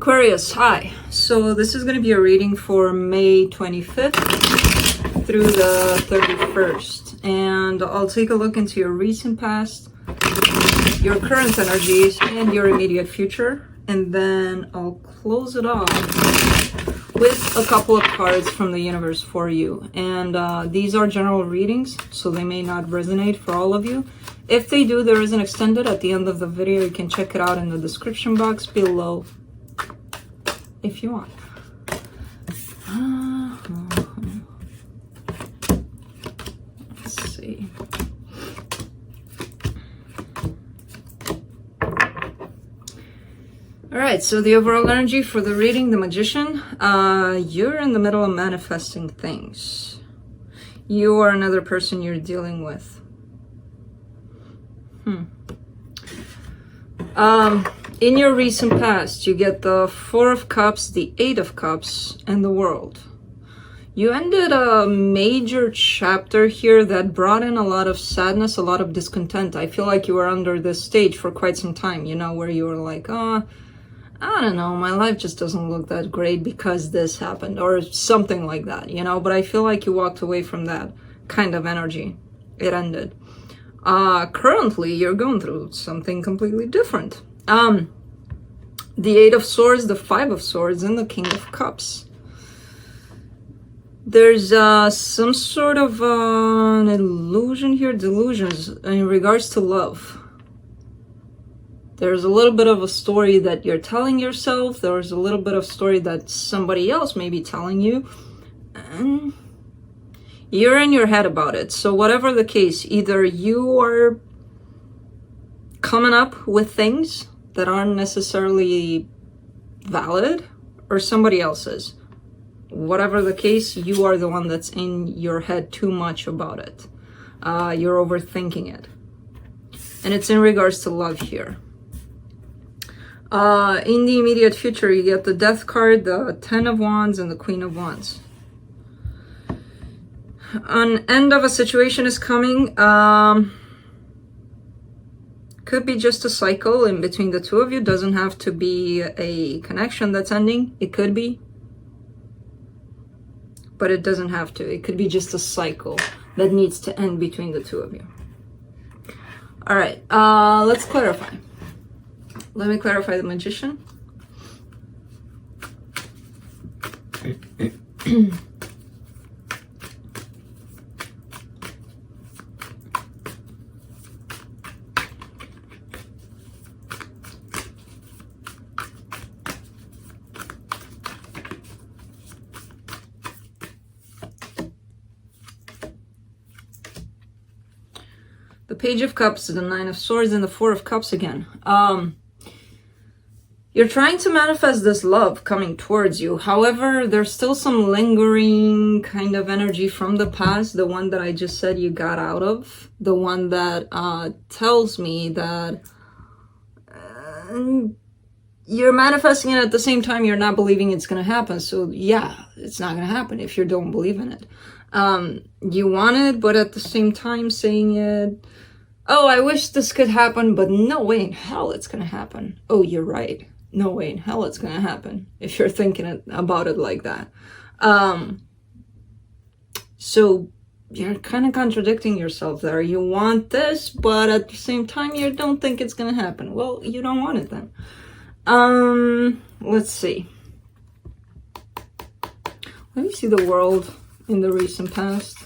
Aquarius, hi. So this is going to be a reading for May 25th through the 31st. And I'll take a look into your recent past, your current energies, and your immediate future. And then I'll close it off with a couple of cards from the universe for you. And these are general readings, so they may not resonate for all of you. If they do, there is an extended at the end of the video. You can check it out in the description box below if you want. Let's see. Alright, so the overall energy for the reading, the Magician, you're in the middle of manifesting things. You or another person you're dealing with. In your recent past, you get the Four of Cups, the Eight of Cups, and the World. You ended a major chapter here that brought in a lot of sadness, a lot of discontent. I feel like you were under this stage for quite some time, you know, where you were like, oh, I don't know, my life just doesn't look that great because this happened, or something like that, you know, but I feel like you walked away from that kind of energy. It ended. Currently, you're going through something completely different. The Eight of Swords, the Five of Swords, and the King of Cups. There's some sort of an illusion here, delusions in regards to love. There's a little bit of a story that you're telling yourself. There's a little bit of story that somebody else may be telling you. And you're in your head about it. So whatever the case, either you are coming up with things that aren't necessarily valid, or somebody else is. Whatever the case, you are the one that's in your head too much about it. You're overthinking it. And it's in regards to love here. In the immediate future, you get the Death card, the Ten of Wands, and the Queen of Wands. An end of a situation is coming. Could be just a cycle in between the two of you. Doesn't have to be a connection that's ending. It could be, but it doesn't have to. It could be just a cycle that needs to end between the two of you. All right, let's clarify. Let me clarify the Magician. The Page of Cups, the Nine of Swords, and the Four of Cups again. You're trying to manifest this love coming towards you. However, there's still some lingering kind of energy from the past. The one that I just said you got out of. The one that tells me that you're manifesting it at the same time you're not believing it's going to happen. So yeah, it's not going to happen if you don't believe in it. You want it, but at the same time saying it, oh, I wish this could happen, but no way in hell it's going to happen. Oh, you're right. No way in hell it's going to happen if you're thinking about it like that. So you're kind of contradicting yourself there. You want this, but at the same time you don't think it's going to happen. Well, you don't want it then. Let's see. Let me see the World in the recent past.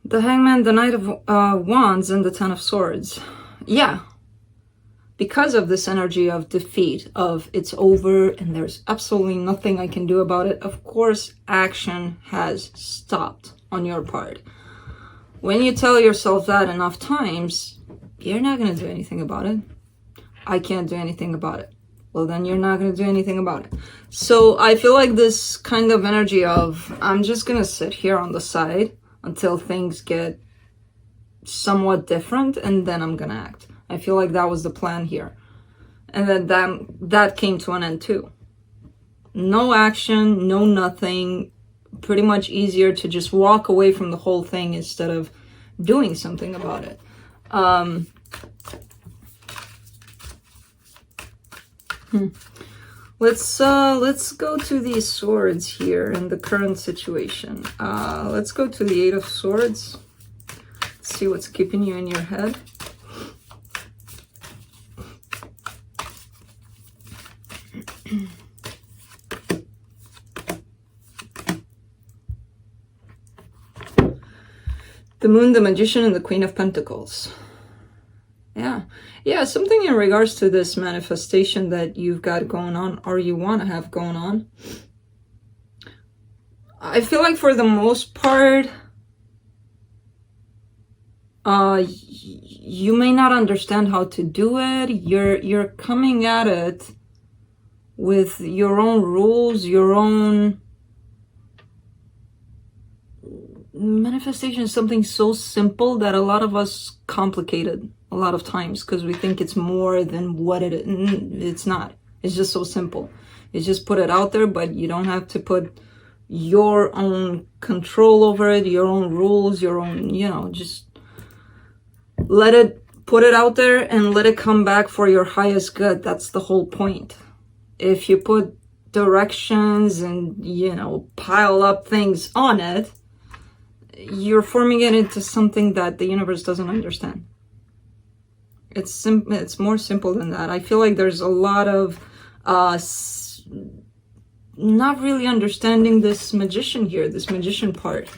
The Hangman, the Knight of Wands, and the Ten of Swords. Yeah. Because of this energy of defeat, of it's over and there's absolutely nothing I can do about it, of course, action has stopped on your part. When you tell yourself that enough times, you're not going to do anything about it. I can't do anything about it. Well, then you're not going to do anything about it. So I feel like this kind of energy of, I'm just going to sit here on the side until things get somewhat different, and then I'm gonna act. I feel like that was the plan here. And then that came to an end too. No action, no nothing. Pretty much easier to just walk away from the whole thing instead of doing something about it. Let's go to these swords here in the current situation. Let's go to the Eight of Swords. Let's see what's keeping you in your head. The Moon, the Magician, and the Queen of Pentacles. Yeah, something in regards to this manifestation that you've got going on, or you want to have going on. I feel like for the most part, you may not understand how to do it. You're coming at it with your own rules, your own manifestation is something so simple that a lot of us complicate it a lot of times because we think it's more than what it is. It's not. It's just so simple. It's just put it out there, but you don't have to put your own control over it, your own rules, your own, just put it out there and let it come back for your highest good. That's the whole point. If you put directions and, pile up things on it, you're forming it into something that the universe doesn't understand. It's more simple than that. I feel like there's a lot of not really understanding this magician here, this magician part.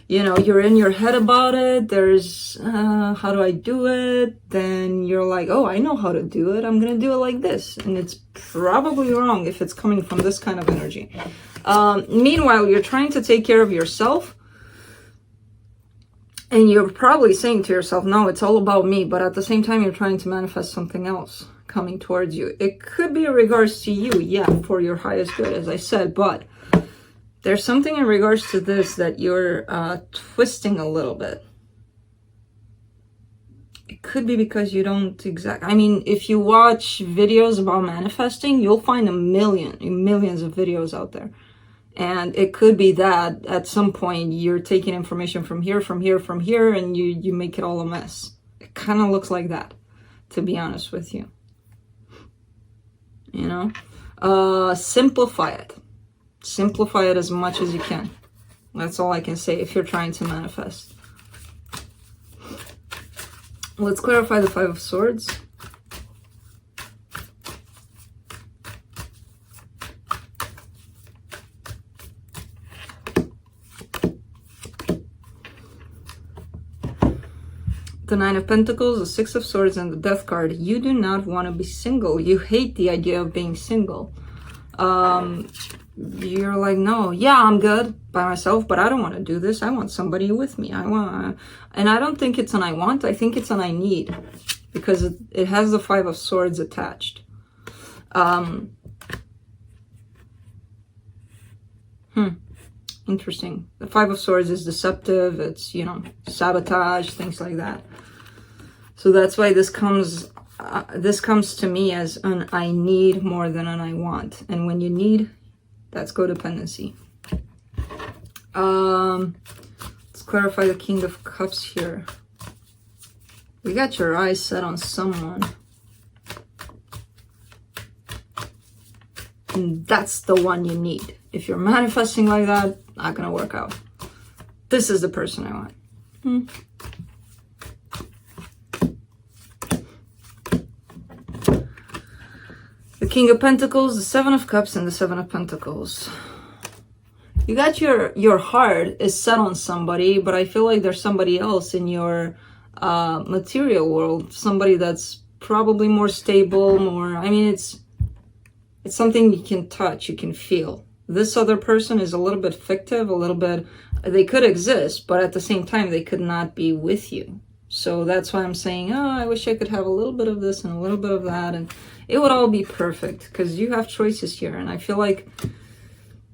You're in your head about it. There's how do I do it? Then you're like, oh, I know how to do it. I'm gonna do it like this, and it's probably wrong if it's coming from this kind of energy. Meanwhile, you're trying to take care of yourself. And you're probably saying to yourself, no, it's all about me. But at the same time, you're trying to manifest something else coming towards you. It could be in regards to you, yeah, for your highest good, as I said. But there's something in regards to this that you're twisting a little bit. It could be because you don't if you watch videos about manifesting, you'll find millions of videos out there. And it could be that at some point you're taking information from here, and you make it all a mess. It kind of looks like that, to be honest with you. Simplify it. Simplify it as much as you can. That's all I can say if you're trying to manifest. Let's clarify the Five of Swords. The Nine of Pentacles, the Six of Swords, and the Death card. You do not want to be single. You hate the idea of being single. You're like, no, yeah, I'm good by myself, but I don't want to do this. I want somebody with me. And I don't think it's an I want. I think it's an I need, because it has the Five of Swords attached. Interesting. The Five of Swords is deceptive. It's, sabotage, things like that. So that's why this comes to me as an I need more than an I want. And when you need, that's codependency. Let's clarify the King of Cups here. You got your eyes set on someone. And that's the one you need. If you're manifesting like that, not gonna work out. This is the person I want. The King of Pentacles, the Seven of Cups, and the Seven of Pentacles. You got your heart is set on somebody, but I feel like there's somebody else in your material world. Somebody that's probably more stable, it's something you can touch, you can feel. This other person is a little bit fictive, they could exist, but at the same time, they could not be with you. So that's why I'm saying, I wish I could have a little bit of this and a little bit of that, and it would all be perfect, because you have choices here. And I feel like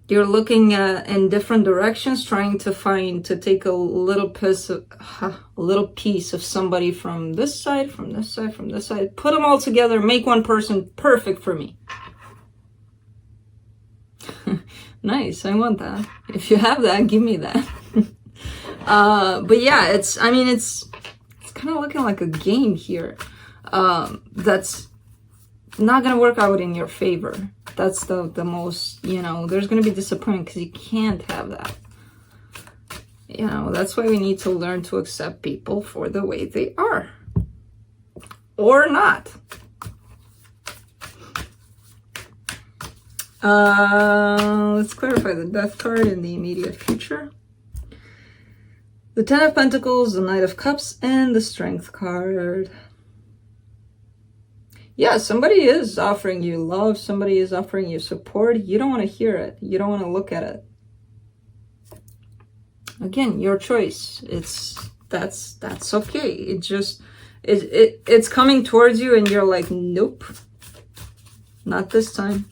You're looking at in different directions, trying to take a little piece of somebody from this side, from this side, from this side, put them all together, make one person perfect for me. Nice, I want that. If you have that, give me that. But yeah, it's kind of looking like a game here. That's not gonna work out in your favor. That's the most, there's gonna be disappointment because you can't have that. That's why we need to learn to accept people for the way they are. Or not. Let's clarify the Death card in the immediate future. The Ten of Pentacles, the Knight of Cups, and the Strength card. Yeah, somebody is offering you love. Somebody is offering you support. You don't want to hear it. You don't want to look at it. Again, your choice. That's okay. It's coming towards you and you're like, nope, not this time.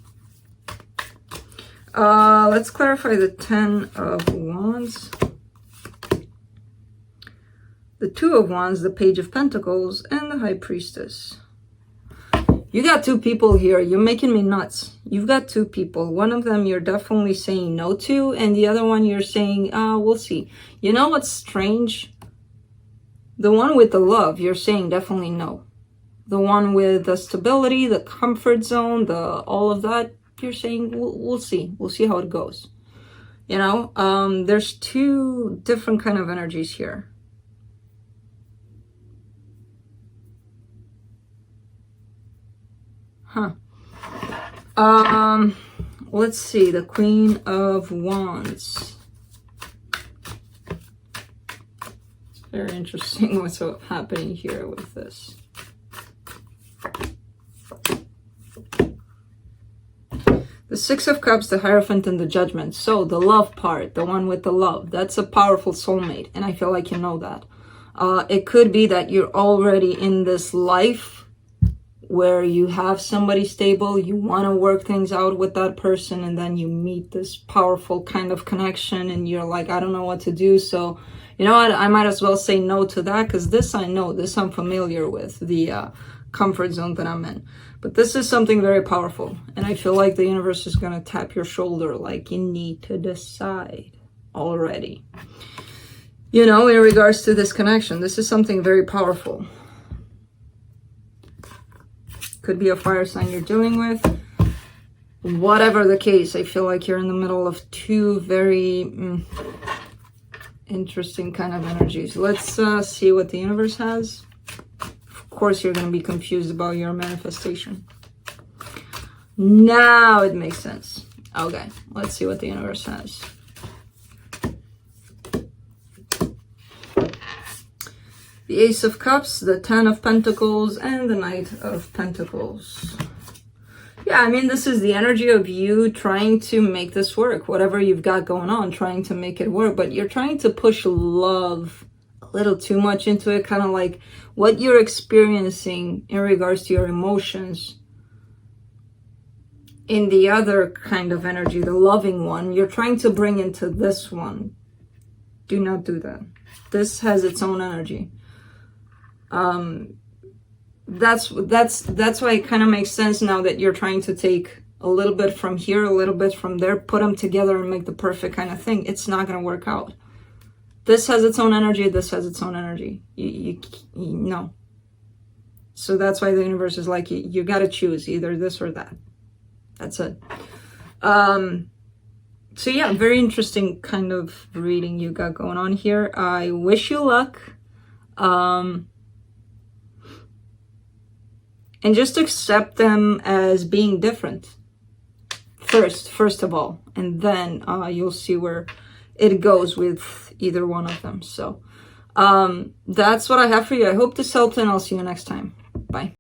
Let's clarify the Ten of Wands. The Two of Wands, the Page of Pentacles, and the High Priestess. You got two people here. You're making me nuts. You've got two people. One of them you're definitely saying no to, and the other one you're saying, we'll see. You know what's strange? The one with the love, you're saying definitely no. The one with the stability, the comfort zone, all of that, you're saying, we'll see. We'll see how it goes. There's two different kind of energies here. Let's see, the Queen of Wands. It's very interesting what's happening here with this. The Six of Cups, the Hierophant, and the Judgment. So the love part, the one with the love, that's a powerful soulmate, and I feel like you know that. It could be that you're already in this life where you have somebody stable, you want to work things out with that person, and then you meet this powerful kind of connection and you're like, I don't know what to do. So, you know what, I might as well say no to that, because this I know, this I'm familiar with, the comfort zone that I'm in. But this is something very powerful, and I feel like the universe is going to tap your shoulder like you need to decide already. In regards to this connection, this is something very powerful. Could be a fire sign you're dealing with. Whatever the case, I feel like you're in the middle of two very interesting kind of energies. Let's see what the universe has. Of course, you're going to be confused about your manifestation. Now it makes sense. Okay, let's see what the universe has. The Ace of Cups, the Ten of Pentacles, and the Knight of Pentacles. Yeah, this is the energy of you trying to make this work. Whatever you've got going on, trying to make it work. But you're trying to push love a little too much into it. Kind of like what you're experiencing in regards to your emotions. In the other kind of energy, the loving one, you're trying to bring into this one. Do not do that. This has its own energy. That's why it kind of makes sense now that you're trying to take a little bit from here, a little bit from there, put them together and make the perfect kind of thing. It's not going to work out. This has its own energy. This has its own energy. You know. So that's why the universe is like, you got to choose either this or that. That's it. So yeah, very interesting kind of reading you got going on here. I wish you luck. And just accept them as being different first of all, and then you'll see where it goes with either one of them. So that's what I have for you. I hope this helped, and I'll see you next time. Bye.